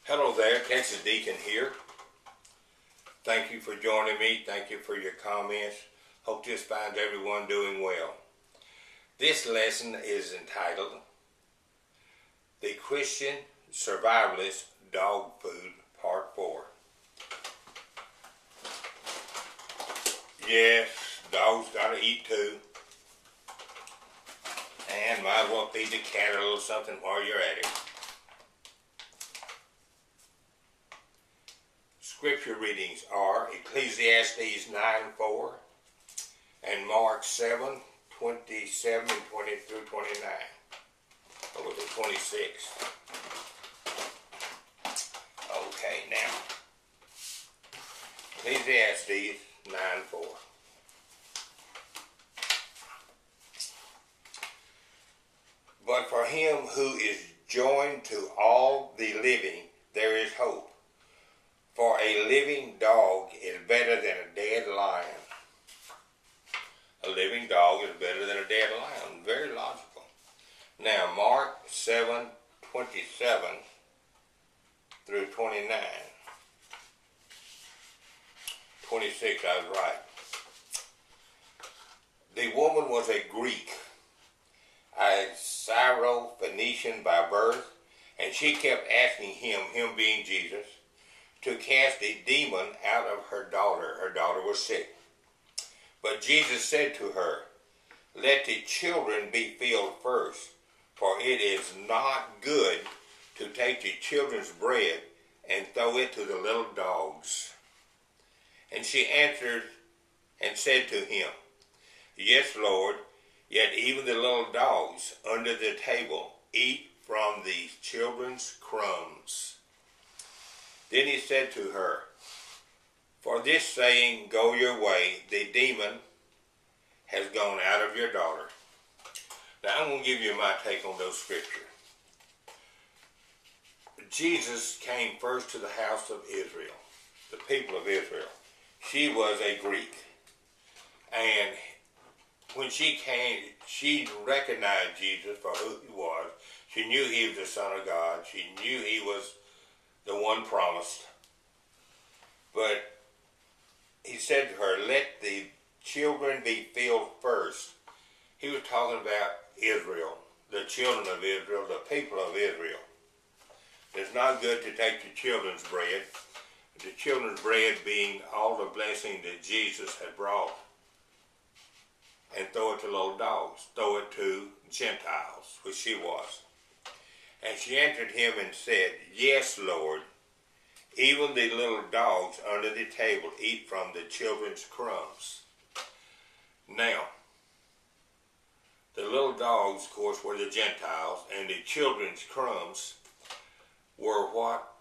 Hello there, Texas Deacon here. Thank you for joining me. Thank you for your comments. Hope this finds everyone doing well. This lesson is entitled, The Christian Survivalist Dog Food, Part 4. Yes, dogs gotta eat too. And might as well feed the cat a little something while you're at it. Scripture readings are Ecclesiastes 9:4 and Mark 7:27 and 20 through 29. Or was it 26? Okay, now. Ecclesiastes 9:4. But for him who is joined to all the living, there is hope. For a living dog is better than a dead lion. A living dog is better than a dead lion. Very logical. Now, Mark 7:27 through 29. 26, I was right. The woman was a Greek, a Syro-Phoenician by birth, and she kept asking him being Jesus, to cast a demon out of her daughter. Her daughter was sick. But Jesus said to her, Let the children be filled first, for it is not good to take the children's bread and throw it to the little dogs. And she answered and said to him, Yes, Lord, yet even the little dogs under the table eat from these children's crumbs. Then he said to her, For this saying, go your way, the demon has gone out of your daughter. Now I'm going to give you my take on those scriptures. Jesus came first to the house of Israel, the people of Israel. She was a Greek. And when she came, she recognized Jesus for who he was. She knew he was the Son of God. She knew he was the one promised. But he said to her, Let the children be filled first. He was talking about Israel, the children of Israel, the people of Israel. It's not good to take the children's bread, the children's bread being all the blessing that Jesus had brought, and throw it to little dogs, throw it to Gentiles, which she was. And she answered him and said, Yes, Lord, even the little dogs under the table eat from the children's crumbs. Now, the little dogs, of course, were the Gentiles, and the children's crumbs were what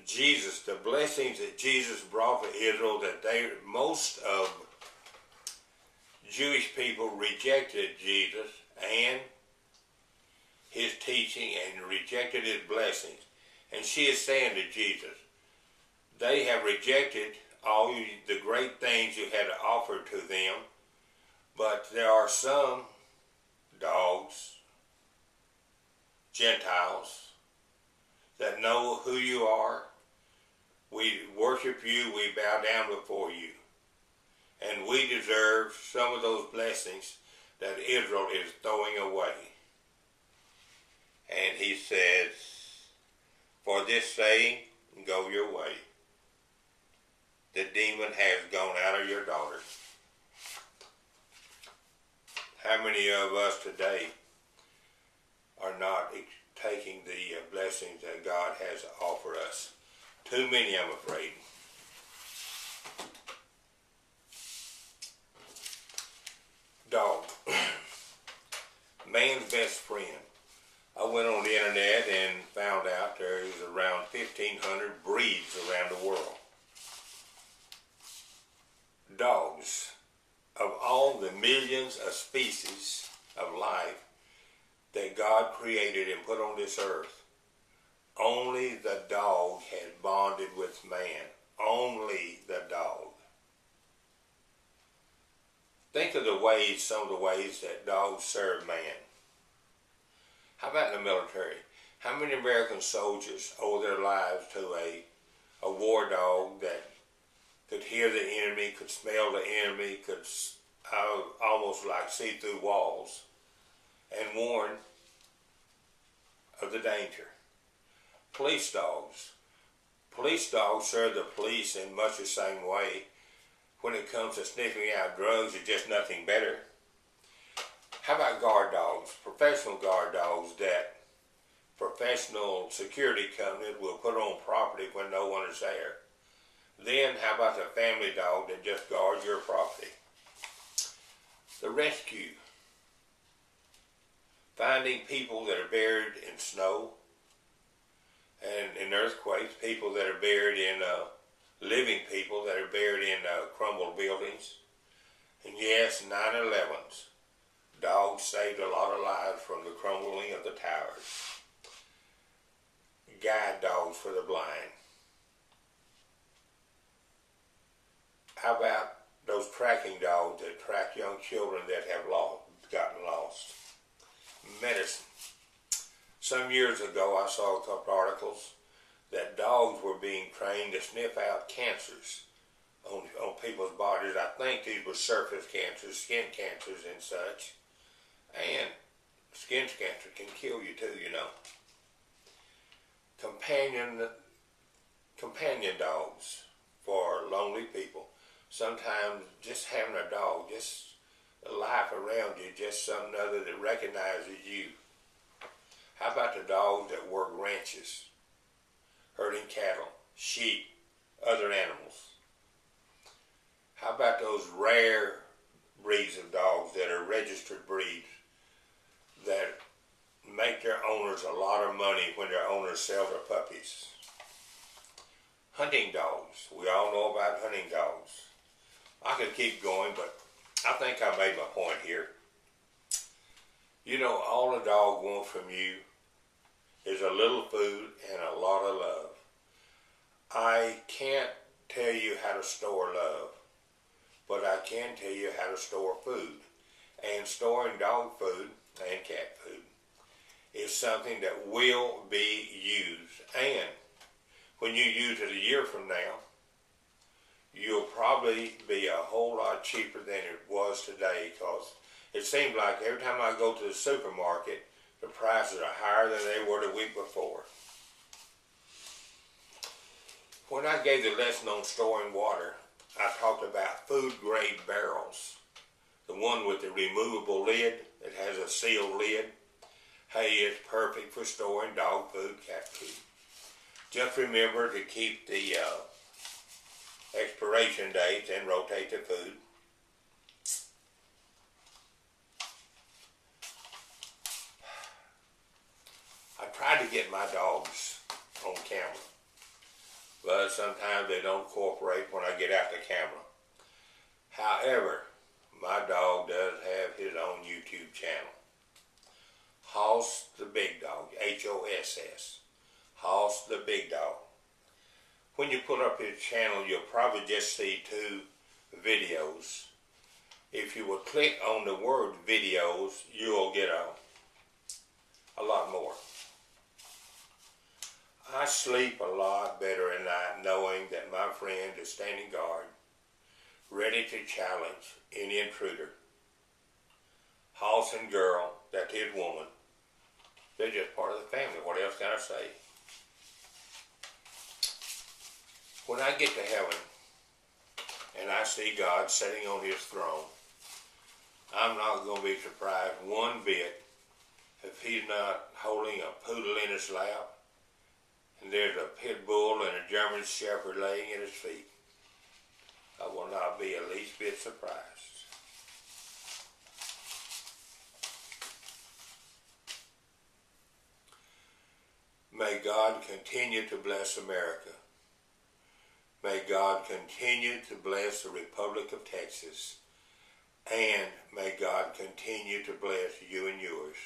Jesus, the blessings that Jesus brought to Israel, that most of Jewish people rejected Jesus and his teaching and rejected his blessings. And she is saying to Jesus, they have rejected all the great things you had to offer to them, but there are some dogs, Gentiles, that know who you are. We worship you, we bow down before you. And we deserve some of those blessings that Israel is throwing away. And he says, For this saying, go your way. The demon has gone out of your daughter. How many of us today are not taking the blessings that God has to offer us? Too many, I'm afraid. Dog. Man's best friend. I went on the internet and found out there is around 1,500 breeds around the world. Dogs, of all the millions of species of life that God created and put on this earth, only the dog has bonded with man. Only the dog. Think of some of the ways that dogs serve man. How about in the military? How many American soldiers owe their lives to a war dog that could hear the enemy, could smell the enemy, could almost like see through walls and warn of the danger? Police dogs. Police dogs serve the police in much the same way. When it comes to sniffing out drugs, it's just nothing better. How about guard dogs? Professional guard dogs that professional security companies will put on property when no one is there. Then how about the family dog that just guards your property? The rescue. Finding people that are buried in snow and in earthquakes, people that are buried in living people that are buried in crumbled buildings. And yes, 9/11s. Dogs saved a lot of lives from the crumbling of the towers. Guide dogs for the blind. How about those tracking dogs that track young children that have gotten lost? Medicine. Some years ago I saw a couple articles that dogs were being trained to sniff out cancers on people's bodies. I think these were surface cancers, skin cancers and such. And skin cancer can kill you too, you know. Companion dogs for lonely people. Sometimes just having a dog, just a life around you, just something other that recognizes you. How about the dogs that work ranches, herding cattle, sheep, other animals? How about those rare breeds of dogs that are registered breeds that make their owners a lot of money when their owners sell their puppies? Hunting dogs. We all know about hunting dogs. I could keep going, but I think I made my point here. You know, all a dog wants from you is a little food and a lot of love. I can't tell you how to store love, but I can tell you how to store food. And storing dog food and cat food is something that will be used. And when you use it a year from now, you'll probably be a whole lot cheaper than it was today, because it seems like every time I go to the supermarket, the prices are higher than they were the week before. When I gave the lesson on storing water, I talked about food-grade barrels. The one with the removable lid that has a sealed lid. Hey, it's perfect for storing dog food, cat food. Just remember to keep the expiration dates and rotate the food. I try to get my dogs on camera, but sometimes they don't cooperate when I get out the camera. However, my dog does have his own YouTube channel. Hoss the Big Dog, H-O-S-S. Hoss the Big Dog. When you put up his channel, you'll probably just see 2 videos. If you will click on the word videos, you'll get a lot more. I sleep a lot better at night knowing that my friend is standing guard, ready to challenge any intruder. Hoss and girl, that's his woman. They're just part of the family. What else can I say? When I get to heaven and I see God sitting on his throne, I'm not going to be surprised one bit if he's not holding a poodle in his lap and there's a pit bull and a German shepherd laying at his feet. I will not be the least bit surprised. May God continue to bless America. May God continue to bless the Republic of Texas. And may God continue to bless you and yours.